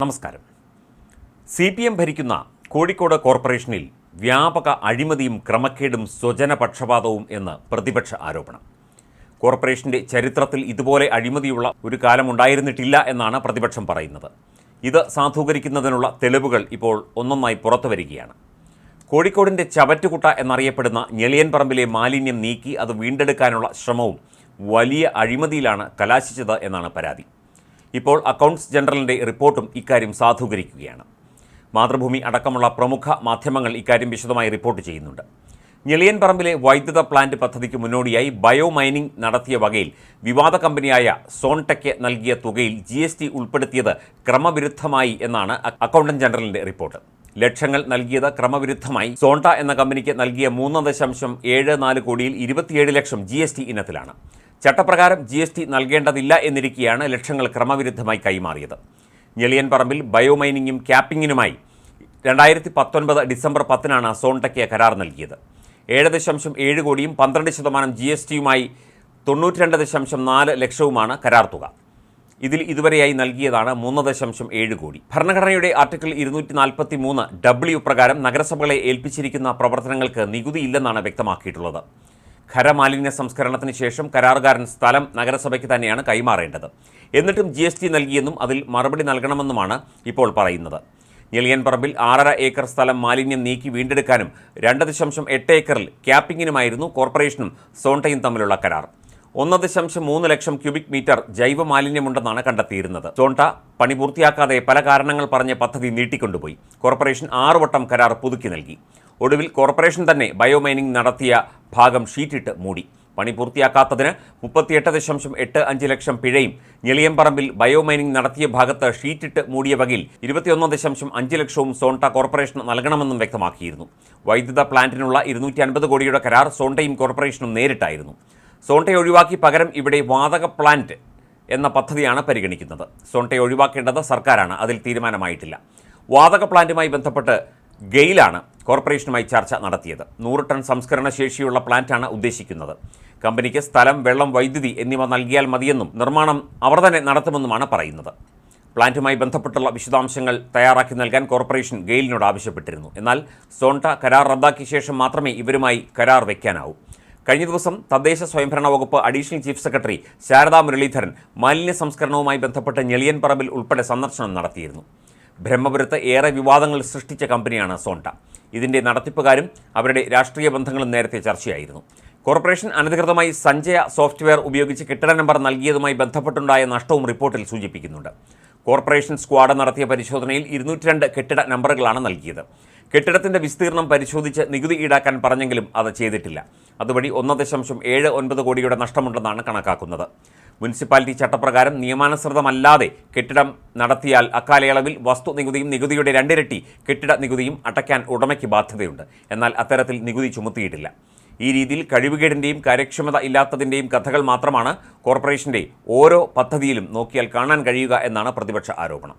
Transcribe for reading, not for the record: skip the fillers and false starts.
നമസ്കാരം. CPM ഭരിക്കുന്ന കോഴിക്കോട് കോർപ്പറേഷനിൽ വ്യാപക അഴിമതിയും ക്രമക്കേടും സ്വജനപക്ഷപാതവും എന്ന് പ്രതിപക്ഷ ആരോപണം. കോർപ്പറേഷന്റെ ചരിത്രത്തിൽ ഇതുപോലെ അഴിമതിയുള്ള ഒരു കാലമുണ്ടായിരുന്നിട്ടില്ല എന്നാണ് പ്രതിപക്ഷം പറയുന്നത്. ഇത് സാധൂകരിക്കുന്നതിനുള്ള തെളിവുകൾ ഇപ്പോൾ ഒന്നൊന്നായി പുറത്തു വരികയാണ്. കോഴിക്കോടിൻ്റെ ചവറ്റുകുട്ട എന്നറിയപ്പെടുന്ന ഞെളിയൻപറമ്പിലെ മാലിന്യം നീക്കി അത് വീണ്ടെടുക്കാനുള്ള ശ്രമവും വലിയ അഴിമതിയിലാണ് കലാശിച്ചത് എന്നാണ് പരാതി. ഇപ്പോൾ അക്കൗണ്ട്സ് ജനറലിൻ്റെ റിപ്പോർട്ടും ഇക്കാര്യം സാധൂകരിക്കുകയാണ്. മാതൃഭൂമി അടക്കമുള്ള പ്രമുഖ മാധ്യമങ്ങൾ ഇക്കാര്യം വിശദമായി റിപ്പോർട്ട് ചെയ്യുന്നുണ്ട്. ഞെളിയൻപറമ്പിലെ വൈദ്യുത പ്ലാന്റ് പദ്ധതിക്ക് മുന്നോടിയായി ബയോ മൈനിംഗ് നടത്തിയ വകയിൽ വിവാദ കമ്പനിയായ സോൺടെക്ക് നൽകിയ തുകയിൽ GST ഉൾപ്പെടുത്തിയത് ക്രമവിരുദ്ധമായി എന്നാണ് അക്കൗണ്ടന്റ് ജനറലിൻ്റെ റിപ്പോർട്ട്. ലക്ഷങ്ങൾ നൽകിയത് ക്രമവിരുദ്ധമായി സോൺട എന്ന കമ്പനിക്ക് നൽകിയ 3.74 കോടിയിൽ 27 ലക്ഷം GST ഇനത്തിലാണ്. ചട്ടപ്രകാരം GST നൽകേണ്ടതില്ല എന്നിരിക്കെയാണ് ലക്ഷങ്ങൾ ക്രമവിരുദ്ധമായി കൈമാറിയത്. ഞെളിയൻപറമ്പിൽ ബയോമൈനിങ്ങും ക്യാപ്പിങ്ങിനുമായി 2019 ഡിസംബർ 10 സോൺടെക്ക് കരാർ നൽകിയത്. 7.7 കോടിയും 12% GSTയുമായി 92.4 ലക്ഷവുമാണ് കരാർ തുക. ഇതിൽ ഇതുവരെയായി നൽകിയതാണ് 3.7 കോടി. ഭരണഘടനയുടെ ആർട്ടിക്കിൾ 243W പ്രകാരം നഗരസഭകളെ ഏൽപ്പിച്ചിരിക്കുന്ന പ്രവർത്തനങ്ങൾക്ക് നികുതിയില്ലെന്നാണ് വ്യക്തമാക്കിയിട്ടുള്ളത്. ഖരമാലിന്യ സംസ്കരണത്തിന് ശേഷം കരാറുകാരൻ സ്ഥലം നഗരസഭയ്ക്ക് തന്നെയാണ് കൈമാറേണ്ടത്. എന്നിട്ടും GST നൽകിയെന്നും അതിൽ മറുപടി നൽകണമെന്നുമാണ് ഇപ്പോൾ പറയുന്നത്. ഞെളിയൻപറമ്പിൽ 6.5 ഏക്കർ സ്ഥലം മാലിന്യം നീക്കി വീണ്ടെടുക്കാനും 2.8 ഏക്കറിൽ ക്യാപ്പിങ്ങിനുമായിരുന്നു കോർപ്പറേഷനും സോൺടയും തമ്മിലുള്ള കരാർ. 1.3 ലക്ഷം ക്യൂബിക് മീറ്റർ ജൈവ മാലിന്യമുണ്ടെന്നാണ് കണ്ടെത്തിയിരുന്നത്. സോൺട പണി പൂർത്തിയാക്കാതെ പല കാരണങ്ങൾ പറഞ്ഞ് പദ്ധതി നീട്ടിക്കൊണ്ടുപോയി. കോർപ്പറേഷൻ 6 വട്ടം കരാർ പുതുക്കി നൽകി. ഒടുവിൽ കോർപ്പറേഷൻ തന്നെ ബയോമൈനിംഗ് നടത്തിയ ഭാഗം ഷീറ്റിട്ട് മൂടി. പണി പൂർത്തിയാക്കാത്തതിന് 38.85 ലക്ഷം പിഴയും ഞെളിയൻപറമ്പിൽ ബയോമൈനിംഗ് നടത്തിയ ഭാഗത്ത് ഷീറ്റിട്ട് മൂടിയ വകയിൽ 21.5 ലക്ഷവും സോൺട കോർപ്പറേഷന് നൽകണമെന്നും വ്യക്തമാക്കിയിരുന്നു. വൈദ്യുത പ്ലാന്റിനുള്ള 250 കോടിയുടെ കരാർ സോൺടയും കോർപ്പറേഷനും നേരിട്ടായിരുന്നു. സോൺടയെ ഒഴിവാക്കി പകരം ഇവിടെ വാതക പ്ലാന്റ് എന്ന പദ്ധതിയാണ് പരിഗണിക്കുന്നത്. സോൺടയെ ഒഴിവാക്കേണ്ടത് സർക്കാരാണ്. അതിൽ തീരുമാനമായിട്ടില്ല. വാതക പ്ലാന്റുമായി ബന്ധപ്പെട്ട് ഗെയിലാണ് കോർപ്പറേഷനുമായി ചർച്ച നടത്തിയത്. 100 ടൺ സംസ്കരണ ശേഷിയുള്ള പ്ലാന്റാണ് ഉദ്ദേശിക്കുന്നത്. കമ്പനിക്ക് സ്ഥലം, വെള്ളം, വൈദ്യുതി എന്നിവ നൽകിയാൽ മതിയെന്നും നിർമ്മാണം അവർ തന്നെ നടത്തുമെന്നുമാണ് പറയുന്നത്. പ്ലാന്റുമായി ബന്ധപ്പെട്ടുള്ള വിശദാംശങ്ങൾ തയ്യാറാക്കി നൽകാൻ കോർപ്പറേഷൻ ഗെയിലിനോട് ആവശ്യപ്പെട്ടിരുന്നു. എന്നാൽ സോൺട കരാർ റദ്ദാക്കിയ ശേഷം മാത്രമേ ഇവരുമായി കരാർ വയ്ക്കാനാവൂ. കഴിഞ്ഞ ദിവസം തദ്ദേശ സ്വയംഭരണ വകുപ്പ് additional chief secretary Sarada Muraleedharan മാലിന്യ സംസ്കരണവുമായി ബന്ധപ്പെട്ട് ഞെളിയൻപറമ്പിൽ ഉൾപ്പെടെ സന്ദർശനം നടത്തിയിരുന്നു. ബ്രഹ്മപുരത്ത് ഏറെ വിവാദങ്ങൾ സൃഷ്ടിച്ച കമ്പനിയാണ് സോൺട. ഇതിൻ്റെ നടത്തിപ്പുകാരും അവരുടെ രാഷ്ട്രീയ ബന്ധങ്ങളും നേരത്തെ ചർച്ചയായിരുന്നു. കോർപ്പറേഷൻ അനധികൃതമായി സഞ്ജയ സോഫ്റ്റ്വെയർ ഉപയോഗിച്ച് കെട്ടിട നമ്പർ നൽകിയതുമായി ബന്ധപ്പെട്ടുണ്ടായ നഷ്ടവും റിപ്പോർട്ടിൽ സൂചിപ്പിക്കുന്നുണ്ട്. കോർപ്പറേഷൻ സ്ക്വാഡ് നടത്തിയ പരിശോധനയിൽ 202 കെട്ടിട നമ്പറുകളാണ് നൽകിയത്. കെട്ടിടത്തിൻ്റെ വിസ്തീർണം പരിശോധിച്ച് നികുതി ഈടാക്കാൻ പറഞ്ഞെങ്കിലും അത് ചെയ്തിട്ടില്ല. അതുവഴി 1.79 കോടിയുടെ നഷ്ടമുണ്ടെന്നാണ് കണക്കാക്കുന്നത്. മുനിസിപ്പാലിറ്റി ചട്ടപ്രകാരം നിയമാനുസൃതമല്ലാതെ കെട്ടിടം നടത്തിയാൽ അക്കാലയളവിൽ വസ്തു നികുതിയും നികുതിയുടെ 2 ഇരട്ടി കെട്ടിട നികുതിയും അടയ്ക്കാൻ ഉടമയ്ക്ക് ബാധ്യതയുണ്ട്. എന്നാൽ അത്തരത്തിൽ നികുതി ചുമത്തിയിട്ടില്ല. ഈ രീതിയിൽ കഴിവുകേടിൻ്റെയും കാര്യക്ഷമത ഇല്ലാത്തതിൻ്റെയും കഥകൾ മാത്രമാണ് കോർപ്പറേഷൻ്റെ ഓരോ പദ്ധതിയിലും നോക്കിയാൽ കാണാൻ കഴിയുക എന്നാണ് പ്രതിപക്ഷ ആരോപണം.